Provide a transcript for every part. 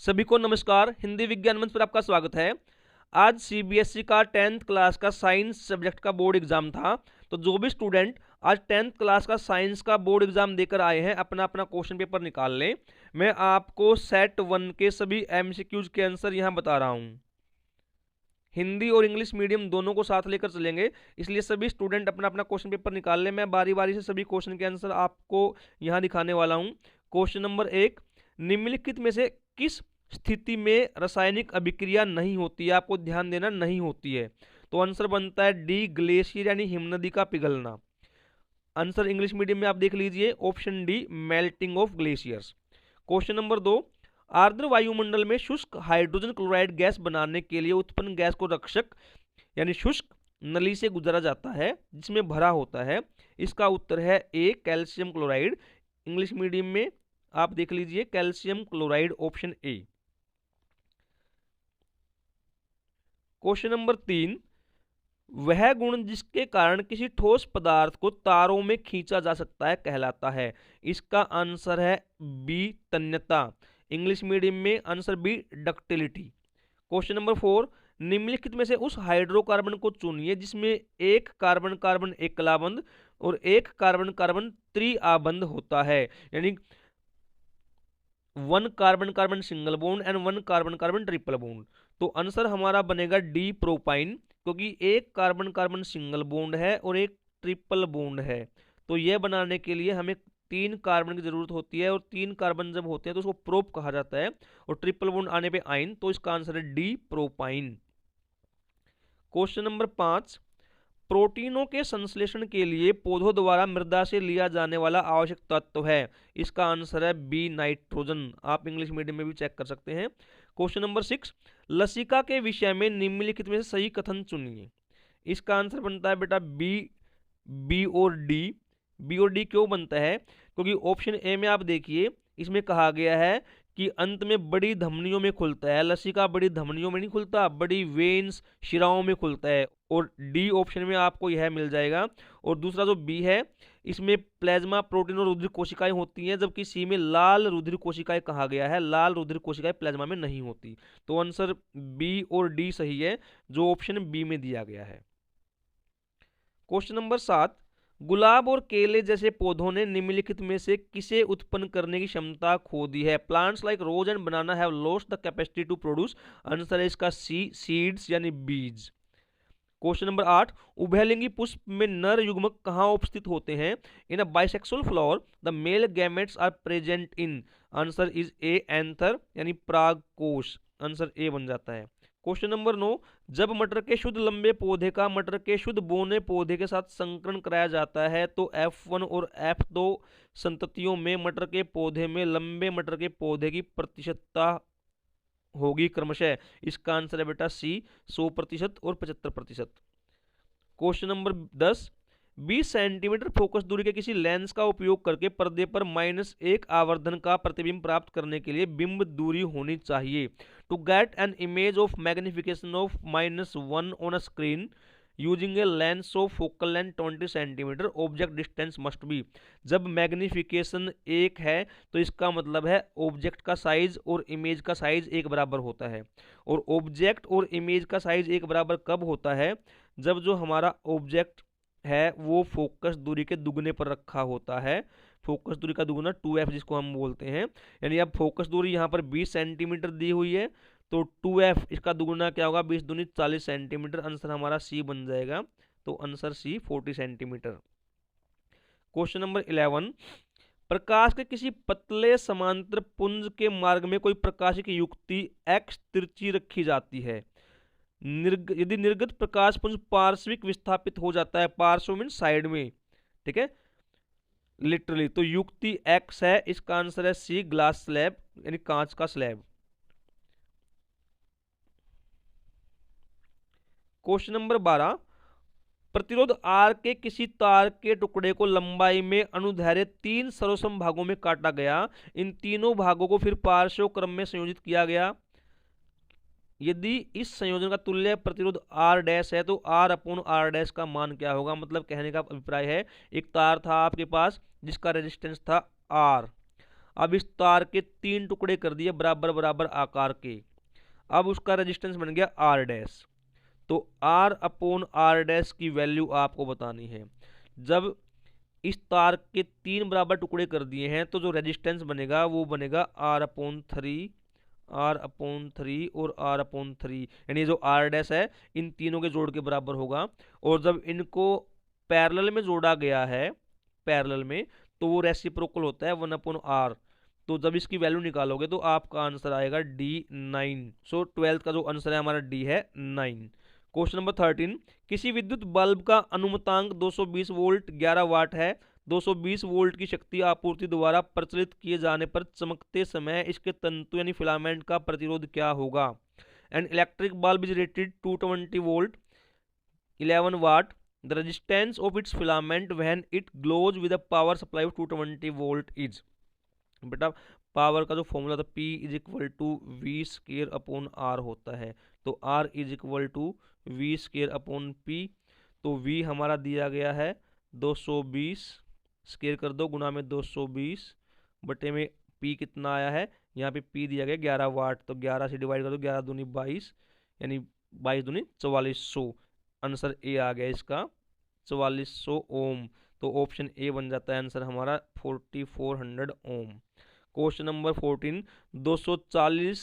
सभी को नमस्कार। हिंदी विज्ञान मंच पर आपका स्वागत है। आज सीबीएसई का 10th क्लास का साइंस सब्जेक्ट का बोर्ड एग्जाम था। तो जो भी स्टूडेंट आज 10th क्लास का साइंस का बोर्ड एग्जाम देकर आए हैं, अपना अपना क्वेश्चन पेपर निकाल लें। मैं आपको सेट 1 के सभी एमसीक्यूज के आंसर यहाँ बता रहा हूँ। हिंदी और इंग्लिश मीडियम दोनों को साथ लेकर चलेंगे, इसलिए सभी स्टूडेंट अपना अपना क्वेश्चन पेपर निकाल लें। मैं बारी बारी से सभी क्वेश्चन के आंसर आपको यहाँ दिखाने वाला हूँ। क्वेश्चन नंबर 1, निम्नलिखित में से किस स्थिति में रासायनिक अभिक्रिया नहीं होती है? आपको ध्यान देना, नहीं होती है। तो आंसर बनता है डी, ग्लेशियर यानी हिमनदी का पिघलना। आंसर इंग्लिश मीडियम में आप देख लीजिए, option D, melting of glaciers. Question number 2, आर्द्र वायुमंडल में शुष्क हाइड्रोजन क्लोराइड गैस बनाने के लिए उत्पन्न गैस को रक्षक यानी शुष्क नली से गुजारा जाता है जिसमें भरा होता है। इसका उत्तर है ए, कैल्शियम क्लोराइड। इंग्लिश मीडियम में आप देख लीजिए, calcium chloride, option A. Question number 3, वह गुण जिसके कारण किसी ठोस पदार्थ को तारों में खींचा जा सकता है कहलाता है। इसका आंसर है बी, तन्यता। इंग्लिश मीडियम में answer B, ductility. Question number 4, निम्नलिखित में से उस हाइड्रोकार्बन को चुनिए जिसमें एक कार्बन कार्बन एकलाबंध और एक कार्बन कार्बन त्रिआबंध होता है, यानी 1 carbon carbon single bond and 1 carbon carbon triple bond. तो आंसर हमारा बनेगा डी, प्रोपाइन, क्योंकि एक कार्बन कार्बन सिंगल बॉन्ड है और एक ट्रिपल बॉन्ड है। तो यह बनाने के लिए हमें 3 कार्बन की जरूरत होती है, और 3 कार्बन जब होते हैं तो उसको प्रोप कहा जाता है, और ट्रिपल बॉन्ड आने पे आइन। तो इसका आंसर है डी, प्रोपाइन। क्वेश्चन नंबर 5, प्रोटीनों के संश्लेषण के लिए पौधों द्वारा मृदा से लिया जाने वाला आवश्यक तत्व है। इसका आंसर है बी, नाइट्रोजन। आप इंग्लिश मीडियम में भी चेक कर सकते हैं। क्वेश्चन नंबर 6, लसिका के विषय में निम्नलिखित में से सही कथन चुनिए। इसका आंसर बनता है बेटा बी, बी और डी। बी और डी क्यों बनता है? क्योंकि ऑप्शन ए में आप देखिए, इसमें कहा गया है कि अंत में बड़ी धमनियों में खुलता है। लसिका बड़ी धमनियों में नहीं खुलता, बड़ी वेन्स, शिराओं में खुलता है। और डी ऑप्शन में आपको यह मिल जाएगा। और दूसरा जो बी है, इसमें प्लाज्मा, प्रोटीन और रुधिर कोशिकाएं होती हैं, जबकि सी में लाल रुधिर कोशिकाएं कहा गया है। लाल रुधिर कोशिकाएं प्लाज्मा में नहीं होती। तो आंसर बी और डी सही है, जो ऑप्शन बी में दिया गया है। क्वेश्चन नंबर 7, गुलाब और केले जैसे पौधों ने निम्नलिखित में से किसे उत्पन्न करने की क्षमता खो दी है? Plants like rose and banana have lost the capacity to produce. Answer है इसका सी, सीड्स यानी बीज। क्वेश्चन नंबर 8, उभयलिंगी पुष्प में नर युग्मक कहाँ उपस्थित होते हैं? In a bisexual flower the male gametes are present in. Answer is A, anther यानी परागकोश। आंसर ए बन जाता है। क्वेश्चन नंबर 9, जब मटर के शुद्ध लंबे पौधे का मटर के शुद्ध बोने पौधे के साथ संकरण कराया जाता है तो F1 और F2 संततियों में मटर के पौधे में लंबे मटर के पौधे की प्रतिशतता होगी क्रमशः। इसका आंसर है बेटा सी, 100% और 75%। क्वेश्चन नंबर 10, 20 सेंटीमीटर फोकस दूरी के किसी लेंस का उपयोग करके पर्दे पर -1 आवर्धन का प्रतिबिंब प्राप्त करने के लिए बिंब दूरी होनी चाहिए। To get an image of magnification of -1 on a screen using a lens of focal length 20 centimetre, object distance must be. जब मैग्निफिकेशन 1 है तो इसका मतलब है ऑब्जेक्ट का साइज और इमेज का साइज एक बराबर होता है। और ऑब्जेक्ट और इमेज का साइज एक बराबर कब होता है? जब जो हमारा ऑब्जेक्ट है वो फोकस दूरी के दुगने पर रखा होता है। फोकस दूरी का दुगना 2f जिसको हम बोलते हैं। यानी अब फोकस दूरी यहाँ पर 20 सेंटीमीटर दी हुई है, तो 2f इसका दुगुना क्या होगा? 20 दूनी 40 सेंटीमीटर। आंसर हमारा सी बन जाएगा। तो answer C, 40 centimetre. Question number 11, प्रकाश के किसी पतले समांतर पुंज के मार्ग में कोई प्रकाशिक युक्ति x तिरछी रखी जाती है। यदि निर्गत प्रकाश पुंज पार्श्विक विस्थापित हो जाता है, पार्श्व मीन साइड में, ठीक है, लिटरली, तो युक्ति x है। इसका आंसर है सी, ग्लास स्लैब यानी कांच का स्लैब। क्वेश्चन नंबर 12, प्रतिरोध R के किसी तार के टुकड़े को लंबाई में अनुदैर्ध्य 3 सर्वसम भागों में काटा गया। इन तीनों भागों को फिर पार्श्व क्रम में संयोजित किया गया। यदि इस संयोजन का तुल्य प्रतिरोध R डैश है तो R अपॉन R डैश का मान क्या होगा? मतलब कहने का अभिप्राय है, एक तार था आपके पास जिसका रेजिस्टेंस था R। अब इस तार के 3 टुकड़े कर दिए बराबर बराबर आकार के। अब उसका रेजिस्टेंस बन गया आर डैश। तो आर अपॉन आर डैश की वैल्यू आपको बतानी है। जब इस तार के 3 बराबर टुकड़े कर दिए हैं तो जो रेजिस्टेंस बनेगा वो बनेगा आर अपॉन 3, आर अपॉन 3 और आर अपॉन 3, यानी जो आर डैश है इन तीनों के जोड़ के बराबर होगा। और जब इनको पैरेलल में जोड़ा गया है, पैरेलल में, तो वो रेसिप्रोकल होता है 1/r। तो जब इसकी वैल्यू निकालोगे तो आपका आंसर आएगा D9। सो 12th का जो आंसर है हमारा D है 9। क्वेश्चन नंबर 13, किसी विद्युत बल्ब का अनुमतांक 220 वोल्ट 11 वाट है। 220 वोल्ट की शक्ति आपूर्ति द्वारा प्रचलित किए जाने पर चमकते समय इसके तंतु यानी फिलामेंट का प्रतिरोध क्या होगा। An electric bulb is rated 220 volt 11 watt. The resistance of its filament when it glows with a power supply of 220 volt is। बेटा पावर का जो फॉर्मूला था P is equal to V square upon R होता है। तो R is equal to V square upon P। तो V हमारा दिया गया है 220, स्केयर कर दो गुना में 220 बटे में P कितना आया है, यहाँ पे P दिया गया 11 वाट। तो 11 से डिवाइड कर दो, 11 दूनी 22, यानी 22 दूनी 4400। आंसर ए आ गया इसका 4400 ओम। तो ऑप्शन ए बन जाता है आंसर हमारा 4400 ओम। क्वेश्चन नंबर 14, 240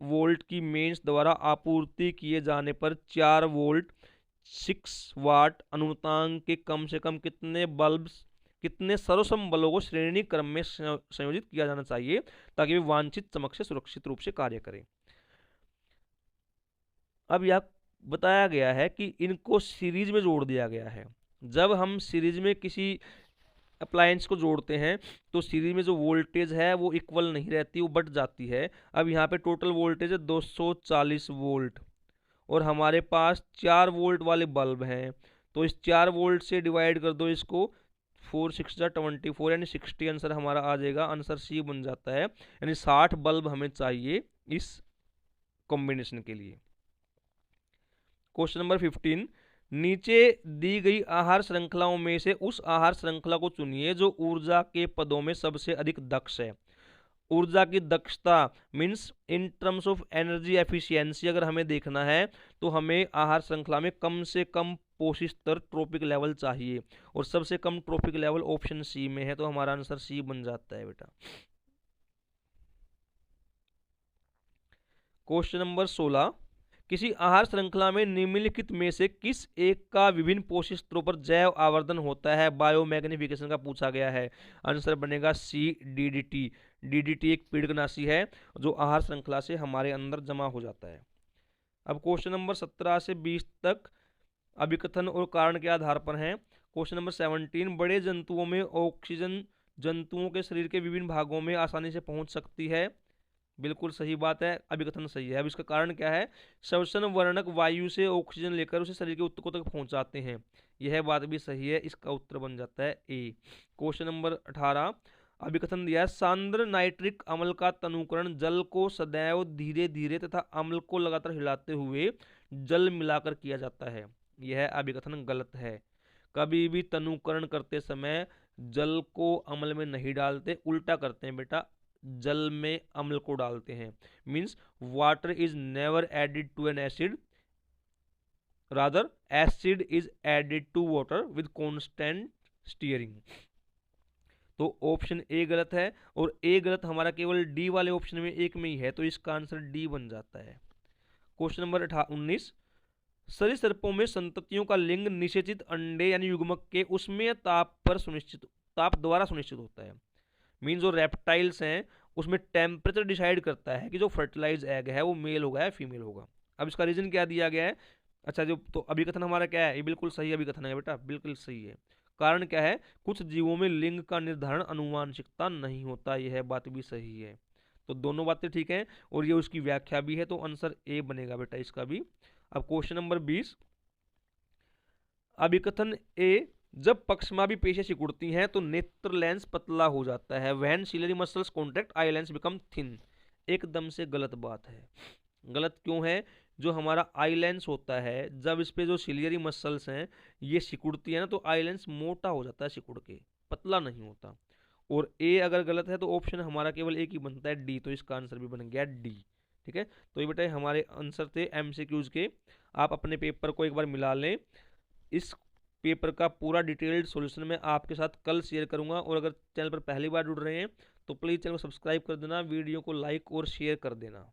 वोल्ट की मेंस द्वारा आपूर्ति किए जाने पर 4 वोल्ट 6 वाट अनुपातांक के कम से कम कितने सर्वसम बलों को श्रेणी क्रम में संयोजित किया जाना चाहिए ताकि वे वांछित चमक से सुरक्षित रूप से कार्य करें। अब यह बताया गया है कि इनको सीरीज में जोड़ दिया गया है। जब हम सीरीज में किसी अप्लायंस को जोड़ते हैं तो सीरीज में जो वोल्टेज है वो इक्वल नहीं रहती, वो बढ़ जाती है। अब यहाँ पे टोटल वोल्टेज है 240 वोल्ट और हमारे पास 4 वोल्ट वाले बल्ब हैं। तो इस 4 वोल्ट से डिवाइड कर दो इसको, 4 6 24 यानी 60 आंसर हमारा आ जाएगा। आंसर सी बन जाता है, यानी 60 बल्ब हमें चाहिए इस कॉम्बिनेशन के लिए। क्वेश्चन नंबर 15, नीचे दी गई आहार श्रृंखलाओं में से उस आहार श्रृंखला को चुनिए जो ऊर्जा के पदों में सबसे अधिक दक्ष है। ऊर्जा की दक्षता means in terms of energy efficiency अगर हमें देखना है तो हमें आहार श्रृंखला में कम से कम पोषक स्तर ट्रोपिक लेवल चाहिए और सबसे कम ट्रोपिक लेवल ऑप्शन सी में है। तो हमारा आंसर सी बन जाता है बेटा। क्वेश्चन नंबर 16, किसी आहार श्रृंखला में निम्नलिखित में से किस एक का विभिन्न पोषक स्तरों पर जैव आवर्धन होता है। बायोमैग्निफिकेशन का पूछा गया है। आंसर बनेगा सी डीडीटी। डीडीटी एक पीड़कनाशी है जो आहार श्रृंखला से हमारे अंदर जमा हो जाता है। अब क्वेश्चन नंबर 17 से 20 तक अभिकथन और कारण के आधार पर हैं। क्वेश्चन नंबर 17, बड़े जंतुओं में ऑक्सीजन जंतुओं के शरीर के विभिन्न भागों में आसानी से पहुंच सकती है। बिल्कुल सही बात है, अभिकथन सही है। अब इसका कारण क्या है, श्वसन वर्णक वायु से ऑक्सीजन लेकर उसे शरीर के ऊतकों तक पहुंचाते हैं। यह बात भी सही है, इसका उत्तर बन जाता है ए। क्वेश्चन नंबर 18, अभिकथन दिया है, सांद्र नाइट्रिक अम्ल का तनुकरण जल को सदैव धीरे धीरे तथा अम्ल को लगातार हिलाते हुए जल मिलाकर किया जाता है। यह अभिकथन गलत है। कभी भी तनुकरण करते समय जल को अम्ल में नहीं डालते, उल्टा करते हैं बेटा, जल में अम्ल को डालते हैं। Means water is never added to an acid, rather acid is added to water with constant stirring. तो ऑप्शन ए गलत है और ए गलत हमारा केवल डी वाले ऑप्शन में एक में ही है, तो इसका आंसर डी बन जाता है। क्वेश्चन नंबर 19, सरीसृपों में संततियों का लिंग निषेचित अंडे यानी युग्मक के उष्मीय ताप द्वारा सुनिश्चित होता है। मीन जो रेप्टाइल्स हैं उसमें टेम्परेचर डिसाइड करता है कि जो फर्टिलाइज एग है वो मेल होगा या फीमेल होगा। अब इसका रीजन क्या दिया गया है, अच्छा जो तो अभिकथन हमारा क्या है, ये बिल्कुल सही अभिकथन है बेटा, बिल्कुल सही है। कारण क्या है, कुछ जीवों में लिंग का निर्धारण अनुवांशिकता नहीं होता, यह बात भी सही है। तो दोनों बातें ठीक हैं और ये उसकी व्याख्या भी है, तो आंसर ए बनेगा बेटा इसका भी। अब क्वेश्चन नंबर 20, अभिकथन ए, जब पक्षमाभी पेशियां सिकुड़ती हैं तो नेत्र लेंस पतला हो जाता है। When ciliary muscles contract eye lens become thin. एकदम से गलत बात है। गलत क्यों है, जो हमारा आई लेंस होता है जब इस पे जो सिलियरी मसल्स हैं ये सिकुड़ती है ना तो आई लेंस मोटा हो जाता है सिकुड़ के, पतला नहीं होता। और ए अगर गलत है तो ऑप्शन हमारा केवल एक ही बनता है डी, तो इसका आंसर भी बन गया डी। ठीक है, तो ये बेटा हमारे आंसर थे एमसीक्यूज के। आप अपने पेपर को एक बार मिला लें। इस पेपर का पूरा डिटेल्ड सॉल्यूशन मैं आपके साथ कल शेयर करूंगा, और अगर चैनल पर पहली बार जुड़ रहे हैं तो प्लीज़ चैनल को सब्सक्राइब कर देना, वीडियो को लाइक और शेयर कर देना।